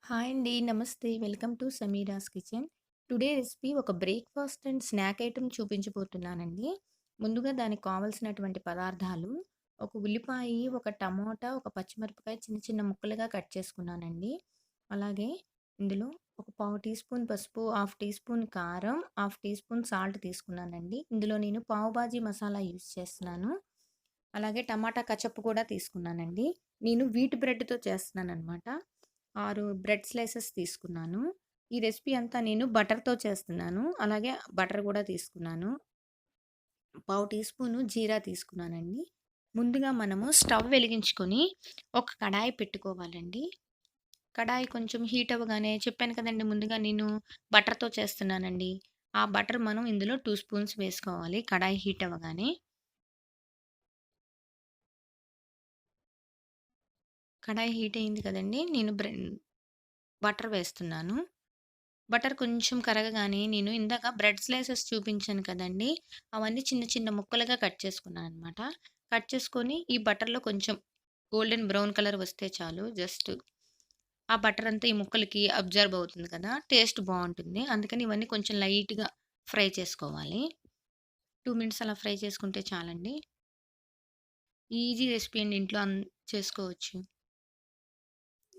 Hi అండి. నమస్తే. Welcome to Sameera's kitchen. Today recipe ఒక బ్రేక్‌ఫాస్ట్ అండ్ స్నాక్ ఐటెమ్ చూపించబోతున్నానండి. ముందుగా దానికి కావాల్సినటువంటి పదార్థాలు ఒక ఉల్లిపాయి, ఒక టమోటా, ఒక పచ్చిమిరపకాయ చిన్న చిన్న ముక్కలుగా కట్ చేసుకున్నానండి. అలాగే ఇందులో ఒక పావు టీ స్పూన్ పసుపు, హాఫ్ టీ స్పూన్ కారం, హాఫ్ టీ స్పూన్ సాల్ట్ తీసుకున్నానండి. ఇందులో నేను పావు బాజీ మసాలా యూజ్ చేస్తున్నాను. అలాగే టమాటా కచప్ కూడా తీసుకున్నానండి. నేను వీట్ బ్రెడ్‌తో చేస్తున్నాననమాట. 6 బ్రెడ్ స్లైసెస్ తీసుకున్నాను. ఈ రెసిపీ అంతా నేను బటర్‌తో చేస్తున్నాను. అలాగే బటర్ కూడా తీసుకున్నాను. పావు టీ స్పూను జీరా తీసుకున్నానండి. ముందుగా మనము స్టవ్ వెలిగించుకొని ఒక కడాయి పెట్టుకోవాలండి. కడాయి కొంచెం హీట్ అవ్వగానే చెప్పాను కదండీ ముందుగా నేను బటర్‌తో చేస్తున్నానండి. ఆ బటర్ మనం ఇందులో 2 స్పూన్స్ వేసుకోవాలి కడాయి హీట్ అవ్వగానే. కడాయి హీట్ అయింది కదండీ! నేను బటర్ వేస్తున్నాను. బటర్ కొంచెం కరగగానే నేను ఇందాక బ్రెడ్ స్లైసెస్ చూపించాను కదండీ! అవన్నీ చిన్న చిన్న ముక్కలుగా కట్ చేసుకున్నాననమాట. కట్ చేసుకొని ఈ బటర్‌లో కొంచెం గోల్డెన్ బ్రౌన్ కలర్ వస్తే చాలు. జస్ట్ ఆ బటర్ అంతా ఈ ముక్కలకి అబ్జర్వ్ అవుతుంది కదా! టేస్ట్ బావుంటుంది. అందుకని ఇవన్నీ కొంచెం లైట్‌గా ఫ్రై చేసుకోవాలి. 2 మినిట్స్ అలా ఫ్రై చేసుకుంటే చాలండి. ఈజీ రెసిపీ అండి. ఇంట్లో చేసుకోవచ్చు.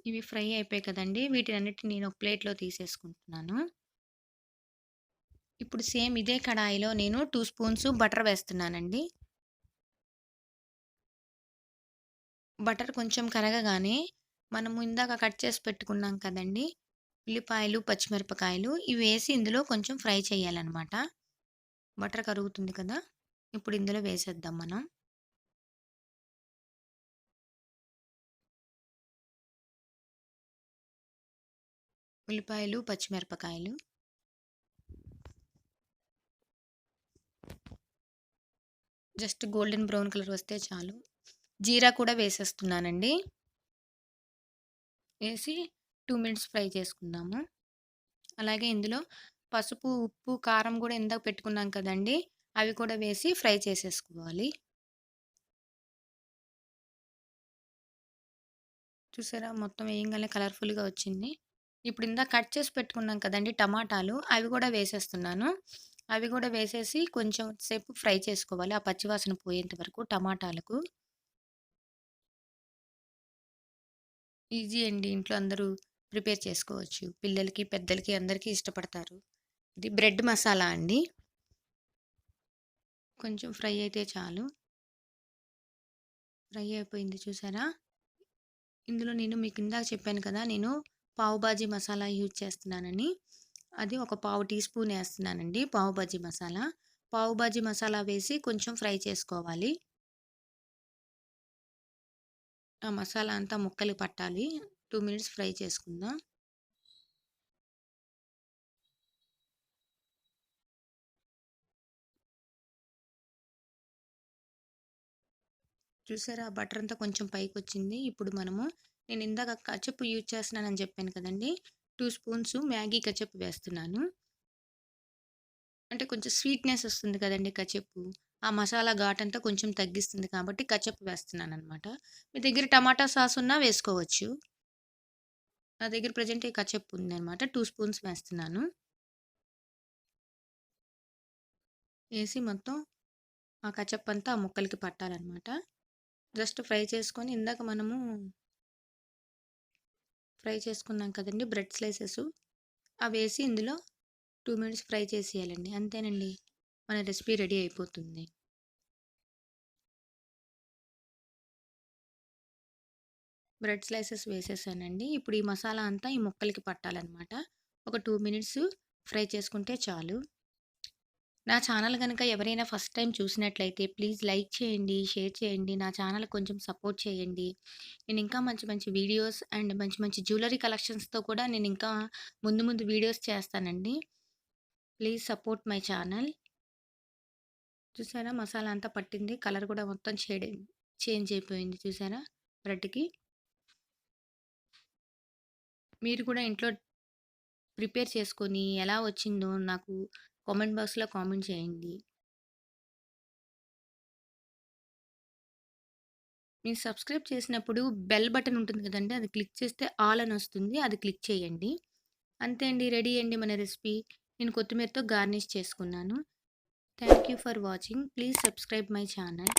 ఇవి ఫ్రై అయిపోయాయి కదండీ! వీటినన్నిటిని నేను ఒక ప్లేట్‌లో తీసేసుకుంటున్నాను. ఇప్పుడు సేమ్ ఇదే కడాయిలో నేను 2 స్పూన్స్ బటర్ వేస్తున్నానండి. బటర్ కొంచెం కరగగానే మనము ఇందాక కట్ చేసి పెట్టుకున్నాం కదండీ! ఉల్లిపాయలు, పచ్చిమిరపకాయలు ఇవేసి ఇందులో కొంచెం ఫ్రై చేయాలనమాట. బటర్ కరుగుతుంది కదా! ఇప్పుడు ఇందులో వేసేద్దాం మనం. ఉల్లిపాయలు, పచ్చిమిరపకాయలు జస్ట్ గోల్డెన్ బ్రౌన్ కలర్ వస్తే చాలు. జీరా కూడా వేసేస్తున్నానండి. వేసి 2 మినిట్స్ ఫ్రై చేసుకుందాము. అలాగే ఇందులో పసుపు, ఉప్పు, కారం గూడా ఇందాక పెట్టుకున్నాం కదండీ! అవి కూడా వేసి ఫ్రై చేసేసుకోవాలి. చూసారా మొత్తం వేయంగానే కలర్‌ఫుల్‌గా వచ్చింది. ఇప్పుడు ఇందాక కట్ చేసి పెట్టుకున్నాం కదండీ టమాటాలు, అవి గూడా వేసేస్తున్నాను. అవి గూడా వేసేసి కొంచెం సేపు ఫ్రై చేసుకోవాలి. ఆ పచ్చివాసన పోయేంత వరకు టమాటాలకు. ఈజీ అండి. ఇంట్లో అందరూ ప్రిపేర్ చేసుకోవచ్చు. పిల్లలకి, పెద్దలకి అందరికీ ఇష్టపడతారు. ఇది బ్రెడ్ మసాలా అండి. కొంచెం ఫ్రై అయితే చాలు. ఫ్రై అయిపోయింది చూసారా? ఇందులో నేను మీకు ఇందాక చెప్పాను కదా! నేను పావు బాజీ మసాలా యూజ్ చేస్తున్నానని. అది ఒక పావు టీ స్పూన్ ఏస్తున్నానండి పావు బాజీ మసాలా. పావు బాజీ మసాలా వేసి కొంచెం ఫ్రై చేసుకోవాలి. ఆ మసాలా అంతా ముక్కలకి పట్టాలి. 2 మినిట్స్ ఫ్రై చేసుకుందాం. చూసారా బటర్ అంతా కొంచెం పైకొచ్చింది. ఇప్పుడు మనము నేను ఇందాక కచప్ యూజ్ చేస్తున్నానని చెప్పాను కదండీ! 2 స్పూన్స్ మ్యాగీ కచప్ వేస్తున్నాను. అంటే కొంచెం స్వీట్‌నెస్ వస్తుంది కదండీ కచప్పు. ఆ మసాలా ఘాటంతా కొంచెం తగ్గిస్తుంది కాబట్టి కచప్ వేస్తున్నాననమాట. మీ దగ్గర టమాటా సాస్ ఉన్నా వేసుకోవచ్చు. నా దగ్గర ప్రెజెంట్ ఈ కచప్ ఉందనమాట. 2 స్పూన్స్ వేస్తున్నాను. ఏసి మొత్తం ఆ కచప్ అంతా ఆ ముక్కలకి పట్టాలనమాట. జస్ట్ ఫ్రై చేసుకొని ఇందాక మనము ఫ్రై చేసుకున్నాం కదండీ బ్రెడ్ స్లైసెసు అవేసి ఇందులో 2 మినిట్స్ ఫ్రై చేసేయాలండి. అంతేనండి. మన రెసిపీ రెడీ అయిపోతుంది. బ్రెడ్ స్లైసెస్ వేసేసానండి. ఇప్పుడు ఈ మసాలా అంతా ఈ ముక్కలకి పట్టాలనమాట. ఒక 2 మినిట్స్ ఫ్రై చేసుకుంటే చాలు. నా ఛానల్ గనక ఎవరైనా ఫస్ట్ టైమ్ చూసినట్లయితే ప్లీజ్ లైక్ చేయండి, షేర్ చేయండి. నా ఛానల్ కొంచెం సపోర్ట్ చేయండి. నేను ఇంకా మంచి మంచి వీడియోస్ అండ్ మంచి మంచి జ్యువెలరీ కలెక్షన్స్‌తో కూడా నేను ఇంకా ముందు ముందు వీడియోస్ చేస్తానండి. Please support my channel. చూసారా మసాలా అంతా పట్టింది. కలర్ కూడా మొత్తం చేంజ్ అయిపోయింది చూసారా బ్రెడ్‌కి. మీరు కూడా ఇంట్లో ప్రిపేర్ చేసుకొని ఎలా వచ్చిందో నాకు కామెంట్ బాక్స్‌లో కామెంట్ చేయండి. మీరు సబ్స్క్రైబ్ చేసినప్పుడు బెల్ బటన్ ఉంటుంది కదండీ! అది క్లిక్ చేస్తే ఆల్ అని వస్తుంది. అది క్లిక్ చేయండి. అంతే అండి. రెడీ అండి మన రెసిపీ. నేను కొత్తిమీరతో గార్నిష్ చేసుకున్నాను. Thank you for watching. Please subscribe my channel.